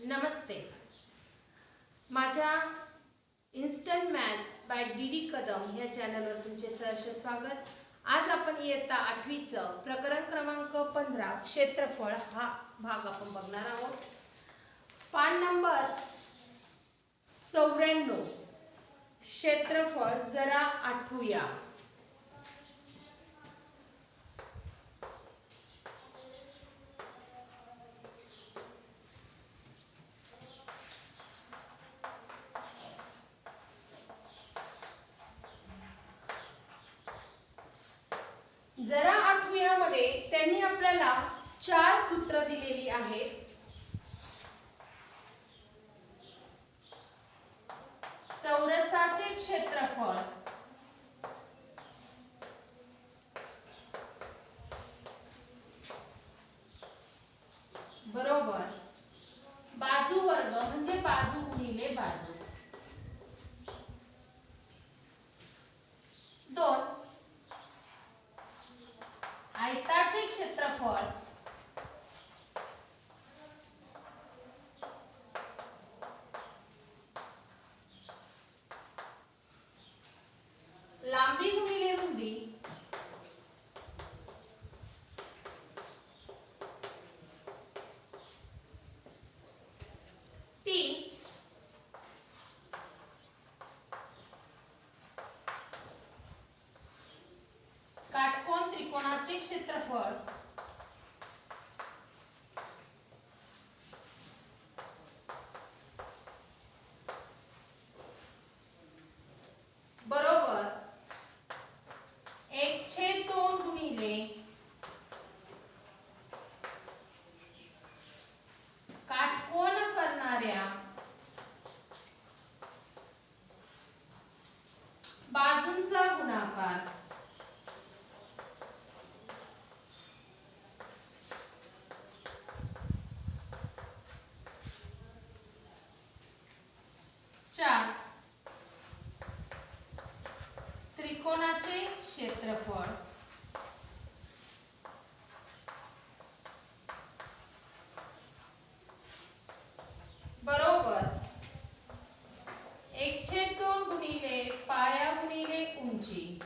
नमस्ते. माझ्या instant maths by D Kadam या चॅनलवर तुमचे सहर्ष स्वागत. आज आपण इयत्ता 8वीचं प्रकरण क्रमांक 15 क्षेत्रफळ हा भाग आपण बघणार आहोत. पान नंबर 94 क्षेत्रफळ जरा आठवूया. जरा आठवूयामध्ये त्यांनी आपल्याला 4 सूत्र दिलेली आहेत. चौरसाचे क्षेत्रफळ बरोबर बाजू वर्ग म्हणजे बाजू गुणिले बाजू. 2 आयताचे क्षेत्रफळ लांबी गुणिले रुंदी. 3 काटकोन त्रिकोणाचे क्षेत्रफळ बरोबर 1/2 गुणिले काटकोन करणाऱ्या बाजूंचा गुणाकार. त्रिकोणाचे क्षेत्रफळ बरोबर 1/2 गुणिले पाया गुणिले उंची.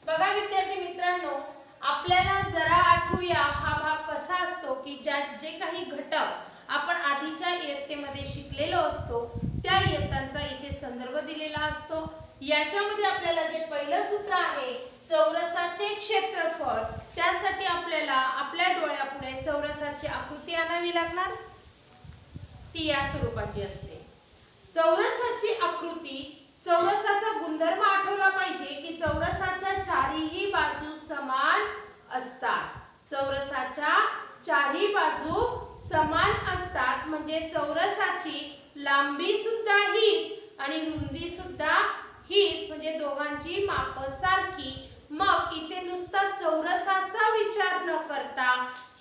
बघा विद्यार्थी मित्रांनो, आपल्याला जरा आठवूया हा भाग कसा असतो की जे काही घटक आपण आधीच्या इयत्तेमध्ये शिकलेलो असतो त्या इयत्तांचा इथे संदर्भ दिलेला असतो. याच्यामध्ये आपल्याला जे पहिलं सूत्र आहे चौरसाचे क्षेत्रफळ, त्यासाठी आपल्याला आपल्या डोळ्यापुढे चौरसाची आकृती आणावी लागणार. ती या स्वरूपाची असते. चौरसाची आकृती, चौरसाचा गुणधर्म आठवला पाहिजे की चौरसाच्या चारही बाजू समान असतात. चौरसाच्या चारही बाजू समान असतात म्हणजे चौरसाची लांबी सुद्धा हीच आणि रुंदी सुद्धा हीच, म्हणजे दोघांची माप सारखी. मग इथे नुसता चौरसाचा विचार न करता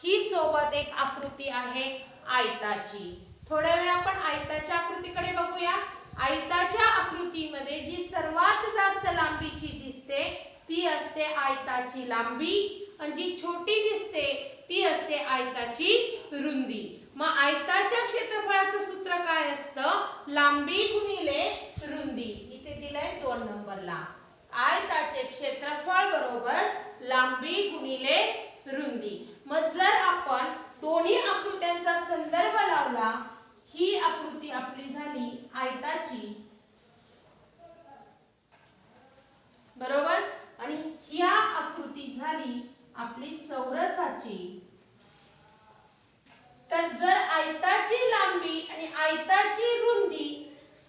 ही सोबत एक आकृती आहे आयताची. थोड्या वेळ आपण आयताच्या आकृतीकडे बघूया. आयताच्या आकृतीमध्ये जी सर्वात जास्त लांबीची दिसते ती असते आयताची लांबी आणि जी छोटी दिसते ती असते आयताची रुंदी. मग आयताच्या क्षेत्रफळाचं सूत्र काय असतं? लांबी गुणिले रुंदी. इथे दिलंय 2 नंबरला. आयताचे क्षेत्रफळ बरोबर लांबी गुणिले रुंदी. मग जर आपण दोन्ही आकृत्यांचा संदर्भ लावला, ही आकृती आपली झाली आयताची बरोबर आणि ह्या आकृती झाली आपली चौरसाची. तर जर आयताची लांबी आणि आयताची रुंदी,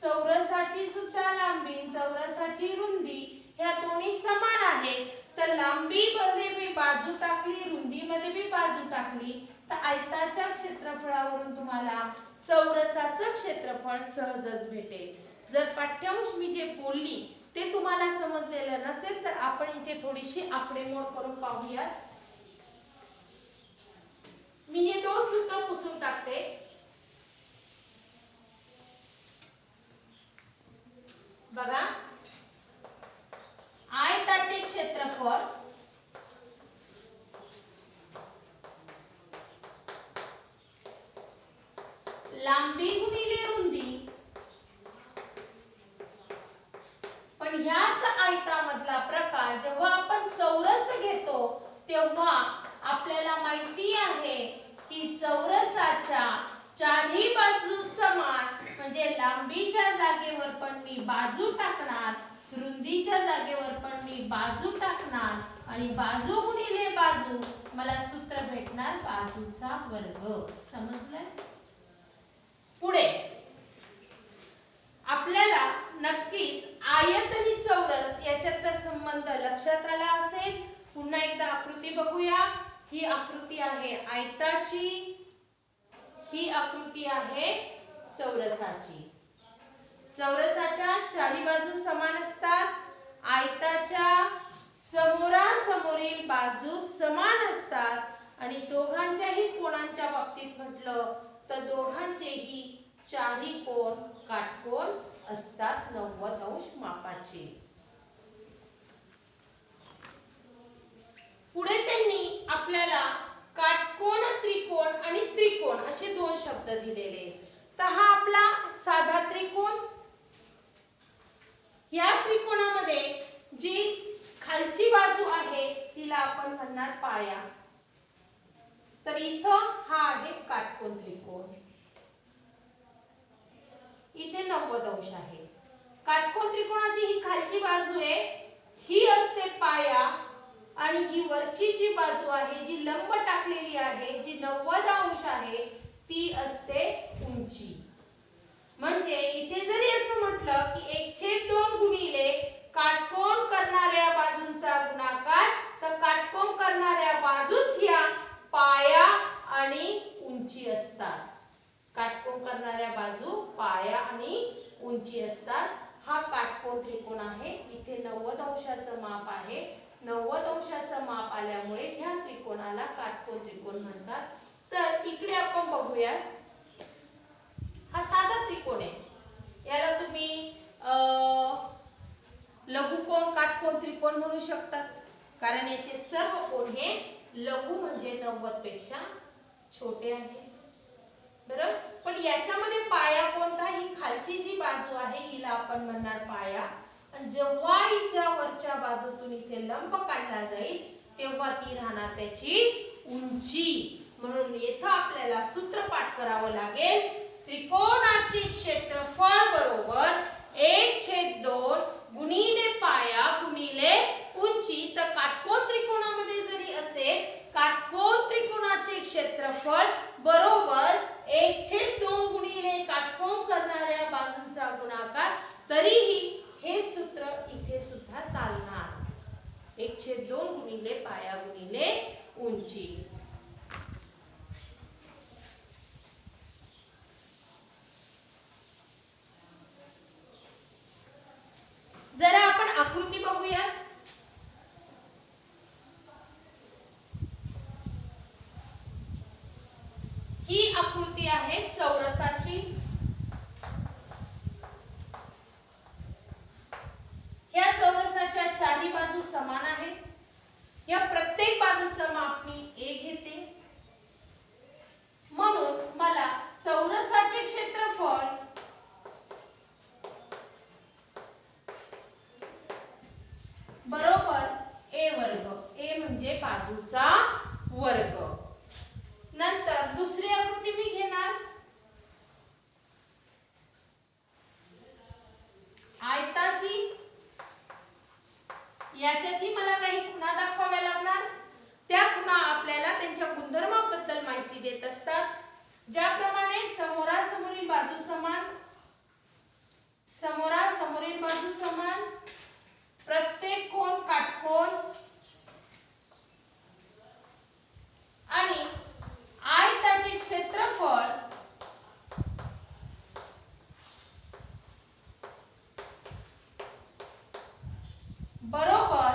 चौरसाची सुद्धा लांबी चौरसाची रुंदी ह्या दोन्ही समान आहेत, तर लांबी मध्ये मी बाजू टाकली, रुंदी मध्ये मी बाजू टाकली, तर आयताच्या क्षेत्रफळावरून तुम्हाला चौरसाचं क्षेत्रफळ सहजच भेटेल. जर पाठ्यांश मी जे बोलली ते तुम्हाला समजलेलं नसेल तर आपण इथे थोडीशी आकडेमोड करून पाहूया. मी हे 2 सूत्र पुसून टाकते. बघा आयताचे क्षेत्र क्षेत्रफळ लांबी गुणिले रुंदी, पण ह्याच आयतामधला प्रकार जेव्हा आपण चौरस घेतो तेव्हा आपल्याला माहिती आहे की चौरसाच्या चारही बाजू समान, म्हणजे लांबीच्या जागेवर पण मी बाजू टाकणार, रुंदीच्या जागेवर पण मी बाजू टाकणार आणि बाजू गुणिले बाजू मला सूत्र भेटणार बाजूचा वर्ग. समजलंय? पुढे आपल्याला नक्कीच आयत आणि चौरस याच्यातला संबंध लक्षात आला असेल. पुन्हा एकदा आकृती बघूया. ही आकृती आहे आयताची, ही आकृती आहे चौरसाची. चौरसाच्या चारी बाजू समान असतात, आयताच्या समोरासमोरील बाजू समान असतात आणि दोघांच्याही कोणांच्या बाबतीत म्हटलं तर दोघांचेही चारी कोण काटकोन असतात 90 अंश मापाचे. पुढे त्यांनी आपल्याला काटकोन, त्रिकोण आणि त्रिकोण असे दोन शब्द दिलेले. तर हा आपला साधा त्रिकोण, या त्रिकोणामध्ये जी खालची बाजू आहे तिला आपण म्हणणार पाया. तर इथं हा आहे काटकोन त्रिकोण, इथे 90 अंश आहे. काटकोन त्रिकोणाची ही खालची बाजू आहे, ही असते पाया आणि ही वरची जी बाजू आहे जी लंब टाकलेली आहे, जी 90 अंश आहे, ती असते उंची. म्हणजे इथे जरी असं म्हटलं की 1/2 गुणिले काटकोन करणाऱ्या बाजूंचा गुणाकार, तर काटकोन करणाऱ्या बाजूच ह्या पाया आणि उंची असतात. काटकोन करणाऱ्या बाजू पाया आणि उंची असतात. हा काटकोन त्रिकोण आहे. इथे 90 अंशाचं माप आहे. 90 अंशाचं माप आल्यामुळे ह्या त्रिकोणाला काटकोन त्रिकोण म्हणतात. तर इकडे आपण बघूया, हा साधा त्रिकोण आहे. याला तुम्ही लघुकोन, काटकोन त्रिकोण म्हणू शकतात, कारण याचे सर्व कोण हे लघु म्हणजे 90 पेक्षा छोटे आहे. बरोबर. पण याच्यामध्ये पाया कोणता? ही खालची जी बाजू आहे हिला आपण म्हणणार पाया, आणि जेव्हा हिच्या वरच्या बाजूतून इथे लंब काढला जाईल तेव्हा ती राहणार त्याची उंची. म्हणून येथे आपल्याला सूत्र पाठ करावं लागेल. त्रिकोणाचे क्षेत्रफळ बरोबर 1/2 गुणिले पाया गुणिले उंची. तर काटकोन त्रिकोणामध्ये जरी असेल, काटकोन त्रिकोणाचे क्षेत्रफळ बरोबर 1/2 गुणिले काटकोन करणाऱ्या बाजूंचा गुणाकार, तरीही हे सूत्र इथे सुद्धा चालणार. 1/2 गुणिले पाया गुणिले उंची. जरा आपण आकृती बघूया. ही आकृती आहे चौरसाची. या चौरसाच्या चारी बाजू समान आहेत. या प्रत्येक बाजूचं माप मी 1 घेते. म्हणून मला चौरसाचे क्षेत्रफळ बरोबर a वर्ग. a म्हणजे बाजूचा वर्ग. नंतर दुसरी आकृती मी घेणार. आयताची. याच्यातही मला काही खुणा दाखवाव्या लागणार. त्या खुणा आपल्याला त्यांच्या गुणधर्माबद्दल माहिती देत असतात. ज्याप्रमाणे समोरासमोरील बाजू समान, समोरासमोरील बाजू समान, प्रत्येक कोन काटकोन आणि आयताचे क्षेत्रफळ बरोबर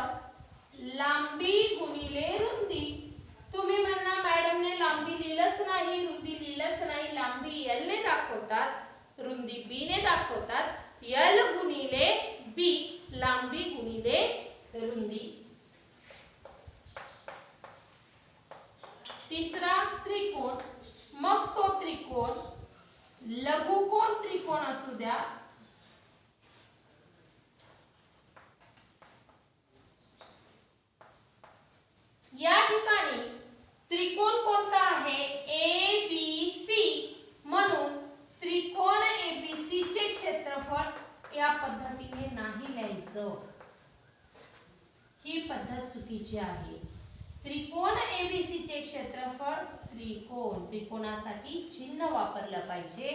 लांबी गुणिले रुंदी. तुम्ही म्हणा मॅडमने लांबी लिहिलंच नाही, रुंदी लिहिलंच नाही. लांबी L ने दाखवतात, रुंदी B ने दाखवतात. L गुणिले B, लांबी गुणिले रुंदी. लिहायचं, ही पद्धत चुकीची आहे. त्रिकोण ABC चे क्षेत्रफळ, त्रिकोणासाठी चिन्ह वापरलं पाहिजे.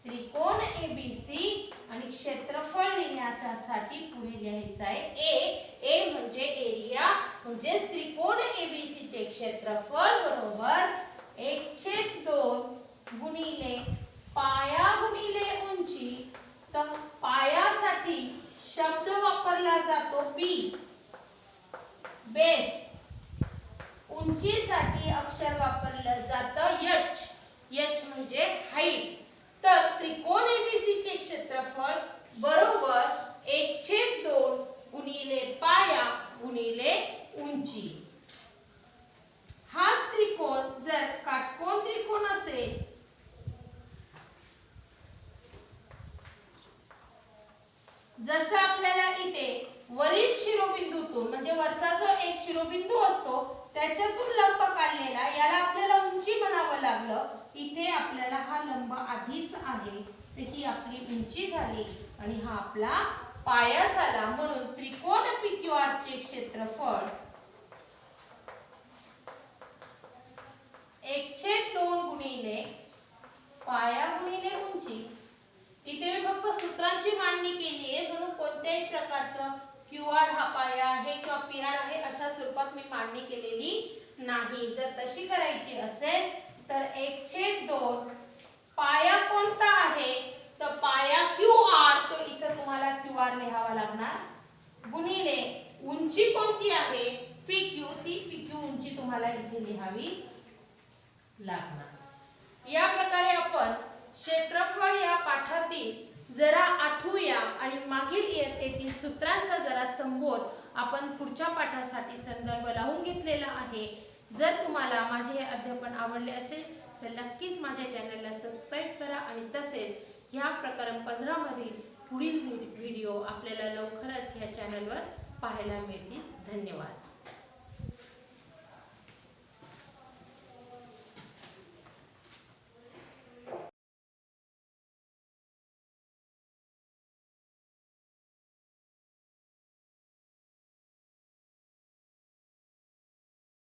त्रिकोण ABC आणि क्षेत्रफळ लिहिण्यासाठी पुढे लिहायचं आहे ए म्हणजे एरिया, म्हणजे त्रिकोण ABC चे क्षेत्रफळ बरोबर 1/2 गुणिले पाया गुणिले उंची. तर पायासाठी शब्द वापरला जातो बी, बेस. उंचीसाठी अक्षर वापरलं जातं एच म्हणजे हाईट. तर त्रिकोण ABC चे क्षेत्रफळ बरोबर 1/2 गुणिले पाया गुणिले उंची. हा त्रिकोण जर काटकोन त्रिकोण असेल, जसं आपल्याला इथे वरील शिरोबिंदूतून म्हणजे वरचा जो एक शिरोबिंदू असतो त्याच्यातून लंब काढलेला, याला आपल्याला उंची म्हणावं लागलं. इथे आपल्याला हा लंब आधीच आहे, तर ही आपली उंची झाली आणि हा आपला पाया झाला. म्हणून त्रिकोण PQR चे क्षेत्रफळ 1/2 गुणिले पाया गुणिले उंची. इथे मी फक्त सूत्रांची मांडणी केली आहे, म्हणून कोणत्याही प्रकारचं QR हा पाया आहे किंवा PR आहे अशा स्वरूपात मी मांडणी केलेली नाही. जर तशी करायची असेल तर 1/2 पाया कोणता आहे, तर पाया QR, तो इथं तुम्हाला QR लिहावा लागणार, गुणिले उंची कोणती आहे PQ, ती PQ उंची तुम्हाला इथे लिहावी लागणार. या प्रकारे आपण क्षेत्रफळ या पाठातील जरा आठवूया आणि मागील इयत्तेतील सूत्रांचा जरा संबोध आपण पुढच्या पाठासाठी संदर्भ लावून घेतलेला आहे. जर तुम्हाला माझे हे अध्यापन आवडले असेल तर नक्कीच माझ्या चॅनलला सबस्क्राईब करा आणि तसेच ह्या प्रकरण 15 मधील पुढील व्हिडिओ आपल्याला लवकरच ह्या चॅनलवर पाहायला मिळतील. धन्यवाद.